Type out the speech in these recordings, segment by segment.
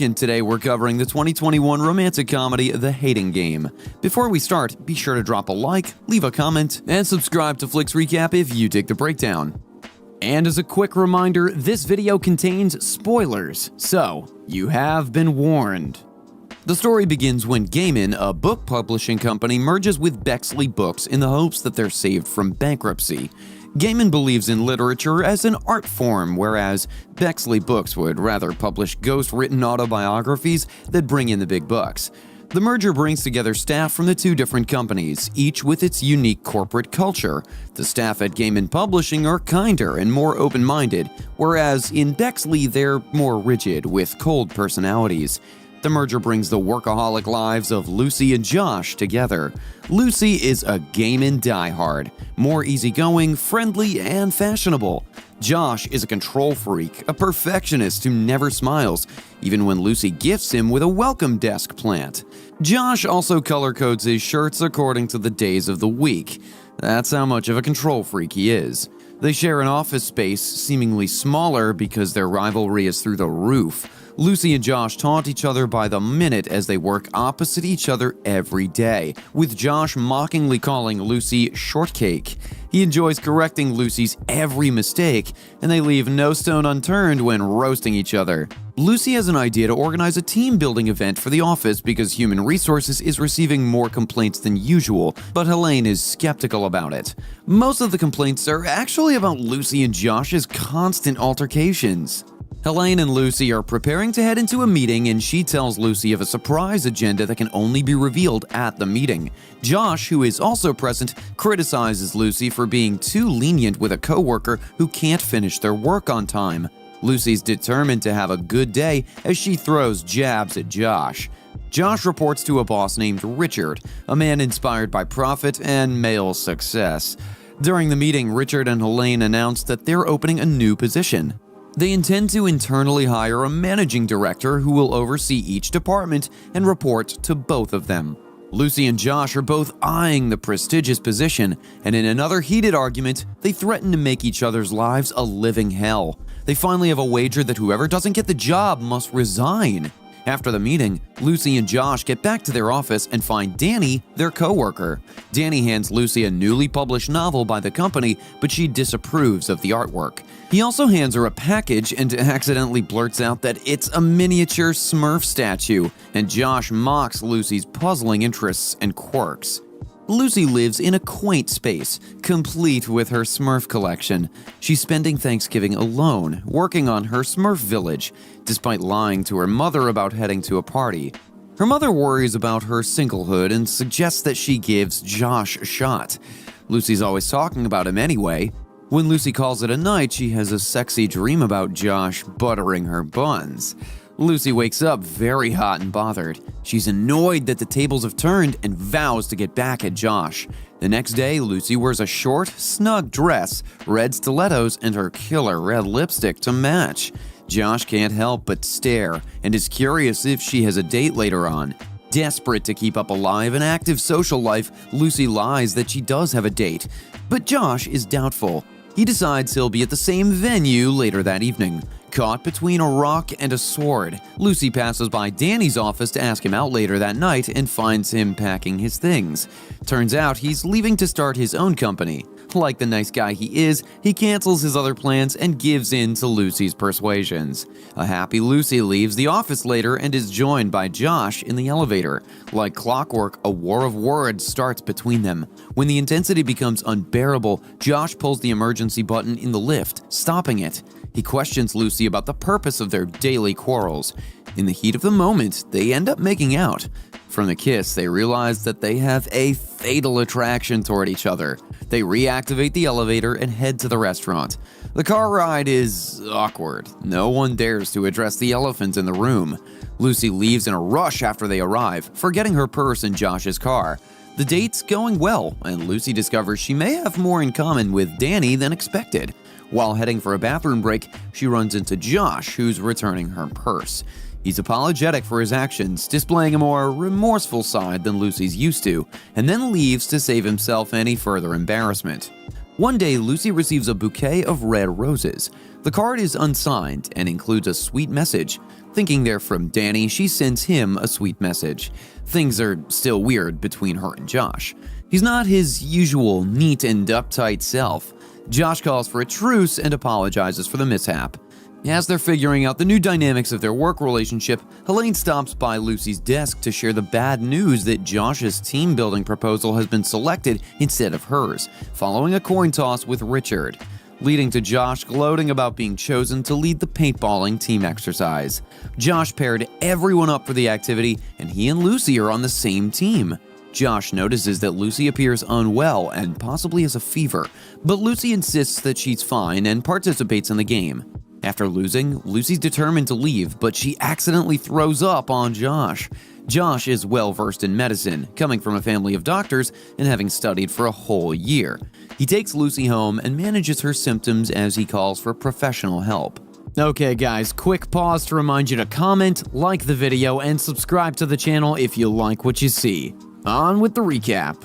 And today we're covering the 2021 romantic comedy, The Hating Game. Before we start, be sure to drop a like, leave a comment, and subscribe to Flicks Recap if you dig the breakdown. And as a quick reminder, this video contains spoilers, so you have been warned. The story begins when Gaiman, a book publishing company, merges with Bexley Books in the hopes that they're saved from bankruptcy. Gaiman believes in literature as an art form, whereas Bexley Books would rather publish ghost-written autobiographies that bring in the big bucks. The merger brings together staff from the two different companies, each with its unique corporate culture. The staff at Gaiman Publishing are kinder and more open-minded, whereas in Bexley they're more rigid, with cold personalities. The merger brings the workaholic lives of Lucy and Josh together. Lucy is a Gaiman diehard, more easygoing, friendly, and fashionable. Josh is a control freak, a perfectionist who never smiles, even when Lucy gifts him with a welcome desk plant. Josh also color codes his shirts according to the days of the week. That's how much of a control freak he is. They share an office space, seemingly smaller because their rivalry is through the roof. Lucy and Josh taunt each other by the minute as they work opposite each other every day, with Josh mockingly calling Lucy shortcake. He enjoys correcting Lucy's every mistake, and they leave no stone unturned when roasting each other. Lucy has an idea to organize a team-building event for the office because Human Resources is receiving more complaints than usual, but Helene is skeptical about it. Most of the complaints are actually about Lucy and Josh's constant altercations. Helene and Lucy are preparing to head into a meeting, and she tells Lucy of a surprise agenda that can only be revealed at the meeting. Josh, who is also present, criticizes Lucy for being too lenient with a coworker who can't finish their work on time. Lucy's determined to have a good day as she throws jabs at Josh. Josh reports to a boss named Richard, a man inspired by profit and male success. During the meeting, Richard and Helene announce that they're opening a new position. They intend to internally hire a managing director who will oversee each department and report to both of them. Lucy and Josh are both eyeing the prestigious position, and in another heated argument, they threaten to make each other's lives a living hell. They finally have a wager that whoever doesn't get the job must resign. After the meeting, Lucy and Josh get back to their office and find Danny, their coworker. Danny hands Lucy a newly published novel by the company, but she disapproves of the artwork. He also hands her a package and accidentally blurts out that it's a miniature Smurf statue, and Josh mocks Lucy's puzzling interests and quirks. Lucy lives in a quaint space, complete with her Smurf collection. She's spending Thanksgiving alone, working on her Smurf village, despite lying to her mother about heading to a party. Her mother worries about her singlehood and suggests that she gives Josh a shot. Lucy's always talking about him anyway. When Lucy calls it a night, she has a sexy dream about Josh buttering her buns. Lucy wakes up very hot and bothered. She's annoyed that the tables have turned and vows to get back at Josh. The next day, Lucy wears a short, snug dress, red stilettos, and her killer red lipstick to match. Josh can't help but stare and is curious if she has a date later on. Desperate to keep up a live and active social life, Lucy lies that she does have a date, but Josh is doubtful. He decides he'll be at the same venue later that evening. Caught between a rock and a sword, Lucy passes by Danny's office to ask him out later that night and finds him packing his things. Turns out he's leaving to start his own company. Like the nice guy he is, he cancels his other plans and gives in to Lucy's persuasions. A happy Lucy leaves the office later and is joined by Josh in the elevator. Like clockwork, a war of words starts between them. When the intensity becomes unbearable, Josh pulls the emergency button in the lift, stopping it. He questions Lucy about the purpose of their daily quarrels. In the heat of the moment, they end up making out. From the kiss, they realize that they have a fatal attraction toward each other. They reactivate the elevator and head to the restaurant. The car ride is awkward. No one dares to address the elephant in the room. Lucy leaves in a rush after they arrive, forgetting her purse in Josh's car. The date's going well, and Lucy discovers she may have more in common with Danny than expected. While heading for a bathroom break, she runs into Josh, who's returning her purse. He's apologetic for his actions, displaying a more remorseful side than Lucy's used to, and then leaves to save himself any further embarrassment. One day, Lucy receives a bouquet of red roses. The card is unsigned and includes a sweet message. Thinking they're from Danny, she sends him a sweet message. Things are still weird between her and Josh. He's not his usual neat and uptight self. Josh calls for a truce and apologizes for the mishap. As they're figuring out the new dynamics of their work relationship, Helene stops by Lucy's desk to share the bad news that Josh's team-building proposal has been selected instead of hers, following a coin toss with Richard, leading to Josh gloating about being chosen to lead the paintballing team exercise. Josh paired everyone up for the activity, and he and Lucy are on the same team. Josh notices that Lucy appears unwell and possibly has a fever, but Lucy insists that she's fine and participates in the game. After losing, Lucy's determined to leave, but she accidentally throws up on Josh. Josh is well versed in medicine, coming from a family of doctors and having studied for a whole year. He takes Lucy home and manages her symptoms as he calls for professional help. Okay guys, quick pause to remind you to comment, like the video, and subscribe to the channel if you like what you see. On with the recap.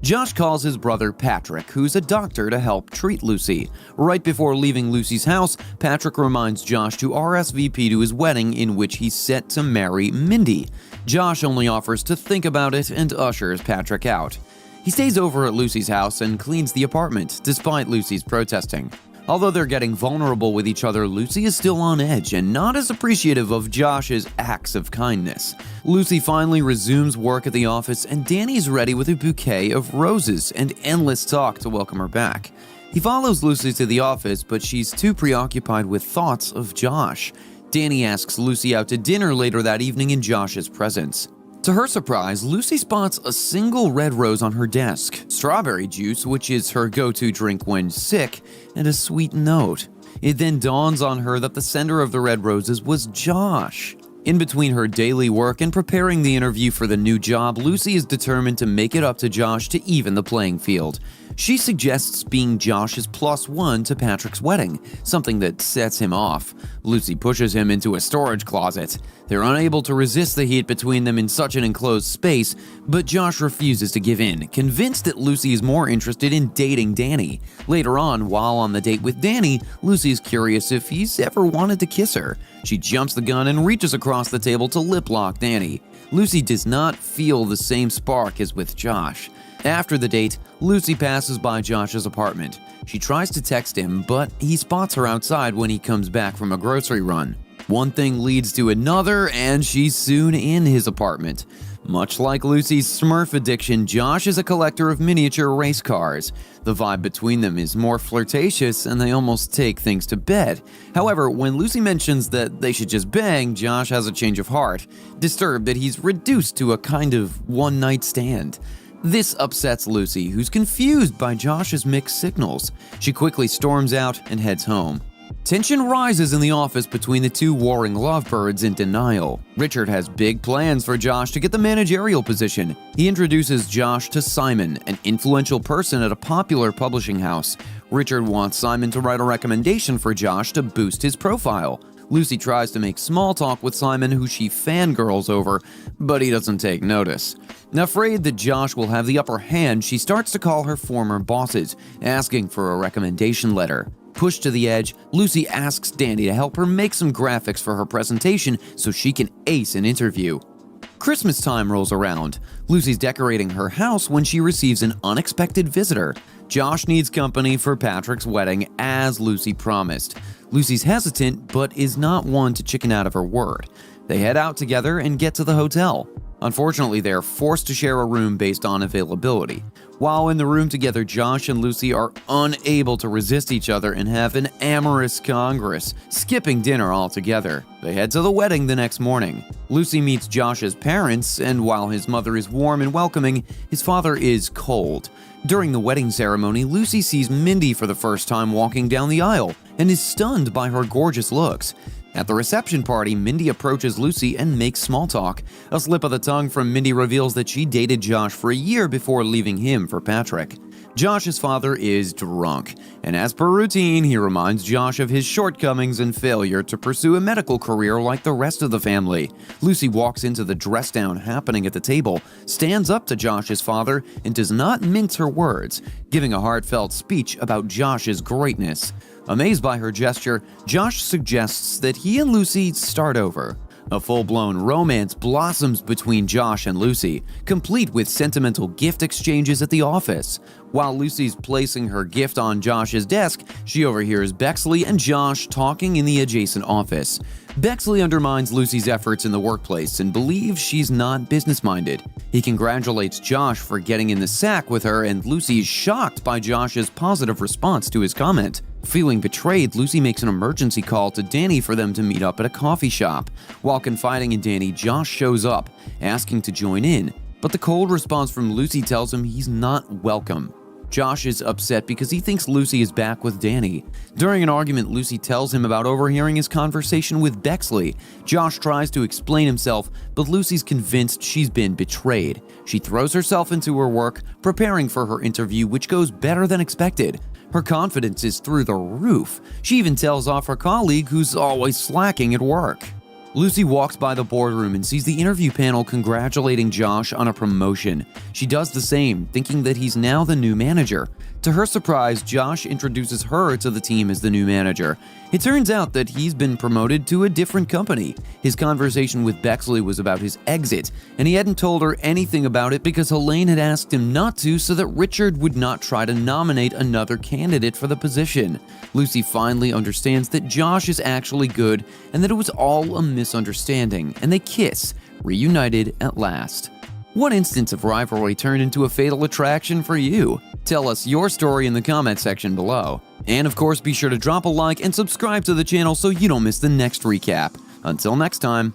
Josh calls his brother Patrick, who's a doctor, to help treat Lucy. Right before leaving Lucy's house, Patrick reminds Josh to RSVP to his wedding in which he's set to marry Mindy. Josh only offers to think about it and ushers Patrick out. He stays over at Lucy's house and cleans the apartment, despite Lucy's protesting. Although they're getting vulnerable with each other, Lucy is still on edge and not as appreciative of Josh's acts of kindness. Lucy finally resumes work at the office, and Danny's ready with a bouquet of roses and endless talk to welcome her back. He follows Lucy to the office, but she's too preoccupied with thoughts of Josh. Danny asks Lucy out to dinner later that evening in Josh's presence. To her surprise, Lucy spots a single red rose on her desk, strawberry juice, which is her go-to drink when sick, and a sweet note. It then dawns on her that the sender of the red roses was Josh. In between her daily work and preparing the interview for the new job, Lucy is determined to make it up to Josh to even the playing field. She suggests being Josh's +1 to Patrick's wedding, something that sets him off. Lucy pushes him into a storage closet. They're unable to resist the heat between them in such an enclosed space, but Josh refuses to give in, convinced that Lucy is more interested in dating Danny. Later on, while on the date with Danny, Lucy is curious if he's ever wanted to kiss her. She jumps the gun and reaches across the table to lip-lock Danny. Lucy does not feel the same spark as with Josh. After the date, Lucy passes by Josh's apartment. She tries to text him, but he spots her outside when he comes back from a grocery run. One thing leads to another, and she's soon in his apartment. Much like Lucy's Smurf addiction, Josh is a collector of miniature race cars. The vibe between them is more flirtatious, and they almost take things to bed. However, when Lucy mentions that they should just bang, Josh has a change of heart, disturbed that he's reduced to a kind of one-night stand. This upsets Lucy, who's confused by Josh's mixed signals. She quickly storms out and heads home. Tension rises in the office between the two warring lovebirds in denial. Richard has big plans for Josh to get the managerial position. He introduces Josh to Simon, an influential person at a popular publishing house. Richard wants Simon to write a recommendation for Josh to boost his profile. Lucy tries to make small talk with Simon, who she fangirls over, but he doesn't take notice. Afraid that Josh will have the upper hand, she starts to call her former bosses, asking for a recommendation letter. Pushed to the edge, Lucy asks Danny to help her make some graphics for her presentation so she can ace an interview. Christmas time rolls around. Lucy's decorating her house when she receives an unexpected visitor. Josh needs company for Patrick's wedding, as Lucy promised. Lucy's hesitant, but is not one to chicken out of her word. They head out together and get to the hotel. Unfortunately, they are forced to share a room based on availability. While in the room together, Josh and Lucy are unable to resist each other and have an amorous congress, skipping dinner altogether. They head to the wedding the next morning. Lucy meets Josh's parents, and while his mother is warm and welcoming, his father is cold. During the wedding ceremony, Lucy sees Mindy for the first time walking down the aisle and is stunned by her gorgeous looks. At the reception party, Mindy approaches Lucy and makes small talk. A slip of the tongue from Mindy reveals that she dated Josh for a year before leaving him for Patrick. Josh's father is drunk, and as per routine, he reminds Josh of his shortcomings and failure to pursue a medical career like the rest of the family. Lucy walks into the dress down happening at the table, stands up to Josh's father, and does not mince her words, giving a heartfelt speech about Josh's greatness. Amazed by her gesture, Josh suggests that he and Lucy start over. A full-blown romance blossoms between Josh and Lucy, complete with sentimental gift exchanges at the office. While Lucy's placing her gift on Josh's desk, she overhears Bexley and Josh talking in the adjacent office. Bexley undermines Lucy's efforts in the workplace and believes she's not business-minded. He congratulates Josh for getting in the sack with her, and Lucy is shocked by Josh's positive response to his comment. Feeling betrayed, Lucy makes an emergency call to Danny for them to meet up at a coffee shop. While confiding in Danny, Josh shows up, asking to join in, but the cold response from Lucy tells him he's not welcome. Josh is upset because he thinks Lucy is back with Danny. During an argument, Lucy tells him about overhearing his conversation with Bexley. Josh tries to explain himself, but Lucy's convinced she's been betrayed. She throws herself into her work, preparing for her interview, which goes better than expected. Her confidence is through the roof. She even tells off her colleague who's always slacking at work. Lucy walks by the boardroom and sees the interview panel congratulating Josh on a promotion. She does the same, thinking that he's now the new manager. To her surprise, Josh introduces her to the team as the new manager. It turns out that he's been promoted to a different company. His conversation with Bexley was about his exit, and he hadn't told her anything about it because Helene had asked him not to so that Richard would not try to nominate another candidate for the position. Lucy finally understands that Josh is actually good and that it was all a misunderstanding, and they kiss, reunited at last. What instance of rivalry turned into a fatal attraction for you? Tell us your story in the comment section below. And of course, be sure to drop a like and subscribe to the channel so you don't miss the next recap. Until next time.